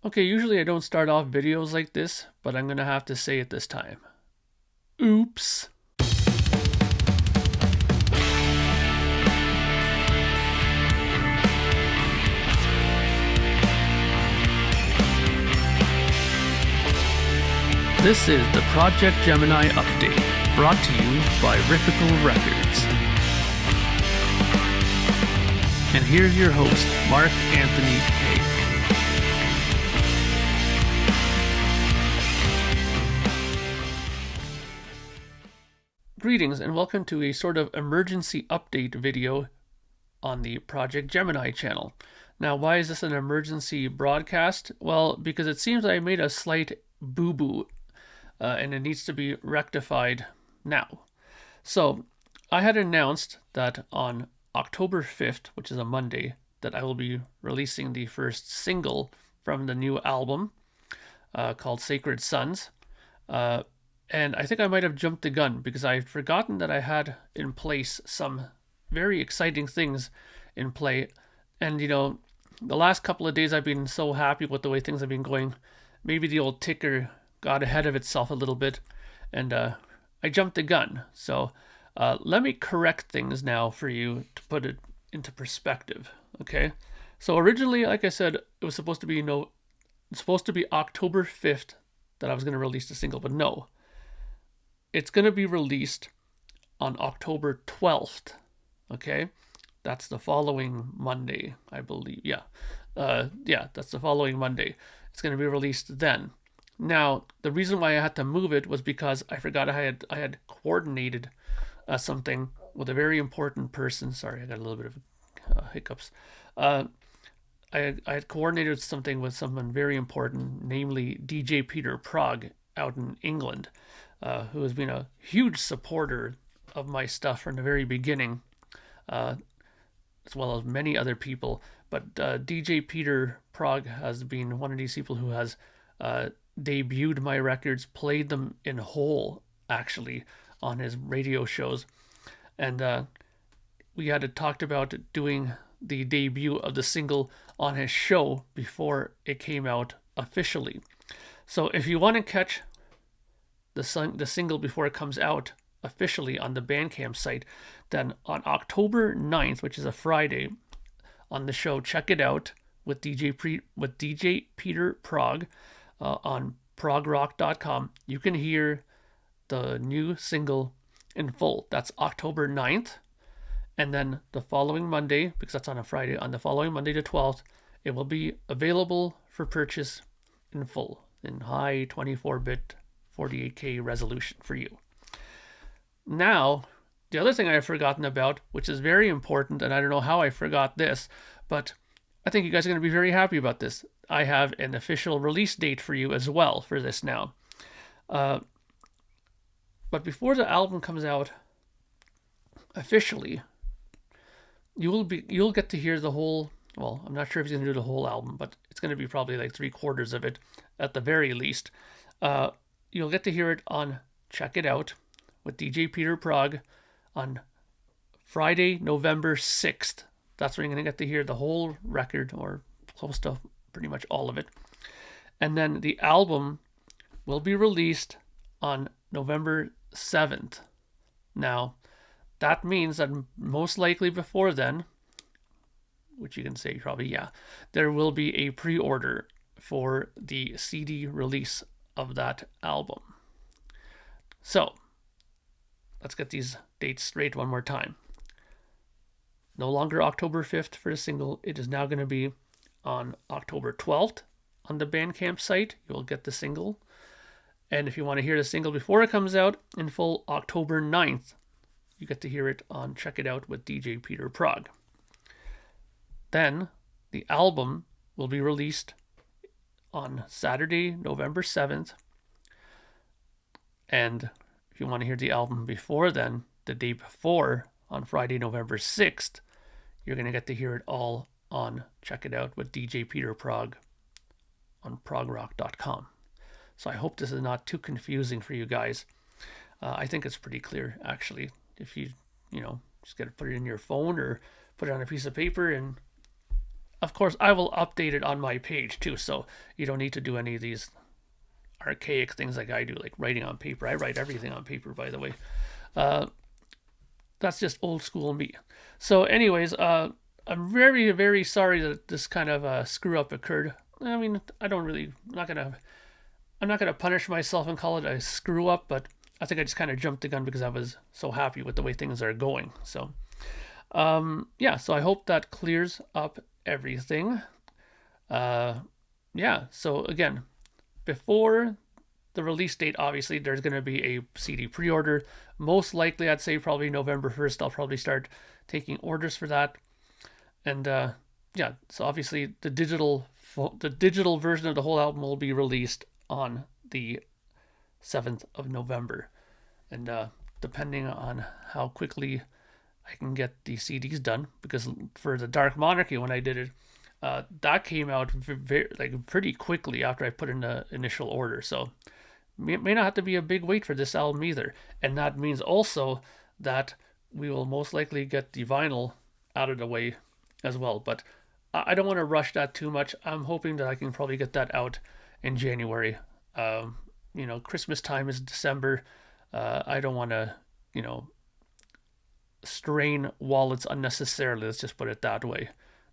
Okay, usually I don't start off videos like this, but I'm gonna have to say it this time. Oops. This is the Projekt Gemineye update, brought to you by Riffical Records. And here's your host, Mark Anthony Haig. Greetings and welcome to a sort of emergency update video on the Projekt Gemineye channel. Now, why is this an emergency broadcast? Well, because it seems I made a slight boo-boo and it needs to be rectified now. So, I had announced that on October 5th, which is a Monday, that I will be releasing the first single from the new album called Sacred Sons. And I think I might have jumped the gun because I had forgotten that I had in place some very exciting things in play. And, the last couple of days I've been so happy with the way things have been going. Maybe the old ticker got ahead of itself a little bit and I jumped the gun. So let me correct things now for you to put it into perspective. Okay. So originally, like I said, it was supposed to be October 5th that I was going to release the single, but no. It's going to be released on October 12th. Okay? That's the following Monday, I believe. Yeah, that's the following Monday. It's going to be released then. Now, the reason why I had to move it was because I forgot I had coordinated something with a very important person. Sorry, I got a little bit of hiccups. I had coordinated something with someone very important, namely DJ Peter Prague out in England, who has been a huge supporter of my stuff from the very beginning, as well as many other people. But DJ Peter Prague has been one of these people who has debuted my records, played them in whole, actually, on his radio shows. And we had talked about doing the debut of the single on his show before it came out officially. So if you want to catch the single before it comes out officially on the Bandcamp site, then on October 9th, which is a Friday, on the show Check It Out with DJ Peter Prague on progrock.com, you can hear the new single in full. That's October 9th. And then the following Monday, because that's on a Friday, on the following Monday the 12th, it will be available for purchase in full, in high 24-bit 48K resolution for you. Now, the other thing I've forgotten about, which is very important, and I don't know how I forgot this, but I think you guys are going to be very happy about this. I have an official release date for you as well for this now. But before the album comes out officially, you'll get to hear the whole. Well, I'm not sure if he's going to do the whole album, but it's going to be probably like 3/4 of it at the very least. You'll get to hear it on Check It Out with DJ Peter Prague on Friday, November 6th. That's where you're going to get to hear the whole record, or close to pretty much all of it. And then the album will be released on November 7th. Now, that means that most likely before then, which you can say probably, yeah, there will be a pre-order for the CD release of that album. So, let's get these dates straight one more time. No longer October 5th for the single. It is now going to be on October 12th on the Bandcamp site. You will get the single. And if you want to hear the single before it comes out in full, October 9th, you get to hear it on Check It Out with DJ Peter Prague. Then the album will be released on Saturday, November 7th. And if you want to hear the album before then, the day before, on Friday, November 6th, you're going to get to hear it all on Check It Out with DJ Peter Prague on progrock.com. So I hope this is not too confusing for you guys. I think it's pretty clear, actually. If you just got to put it in your phone or put it on a piece of paper, and of course, I will update it on my page too, so you don't need to do any of these archaic things like I do, like writing on paper. I write everything on paper, by the way. That's just old school me. So, anyways, I'm very, very sorry that this kind of screw up occurred. I mean, I'm not gonna punish myself and call it a screw up, but I think I just kind of jumped the gun because I was so happy with the way things are going. So, yeah, so I hope that clears up everything. Yeah, so again, before the release date, obviously, there's going to be a CD pre order. Most likely, I'd say probably November 1st, I'll probably start taking orders for that. And yeah, so obviously, the digital version of the whole album will be released on the 7th of November. And depending on how quickly I can get the CDs done, because for the Dark Monarchy, when I did it, that came out like pretty quickly after I put in the initial order. So it may not have to be a big wait for this album either. And that means also that we will most likely get the vinyl out of the way as well. But I don't want to rush that too much. I'm hoping that I can probably get that out in January. Christmas time is December. I don't want to, strain wallets unnecessarily. Let's just put it that way.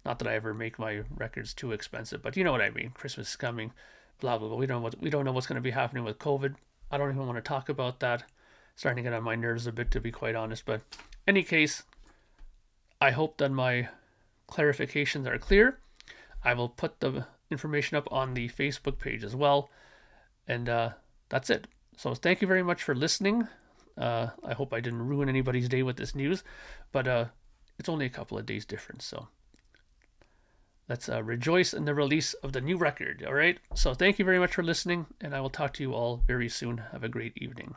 Not that I ever make my records too expensive, but you know what I mean. Christmas is coming, blah blah blah. We don't know what's going to be happening with COVID. I don't even want to talk about that. Starting to get on my nerves a bit, to be quite honest. But any case, I hope that my clarifications are clear. I will put the information up on the Facebook page as well, and that's it. So thank you very much for listening. I hope I didn't ruin anybody's day with this news, but it's only a couple of days difference, so let's rejoice in the release of the new record. All right. So thank you very much for listening, and I will talk to you all very soon. Have a great evening.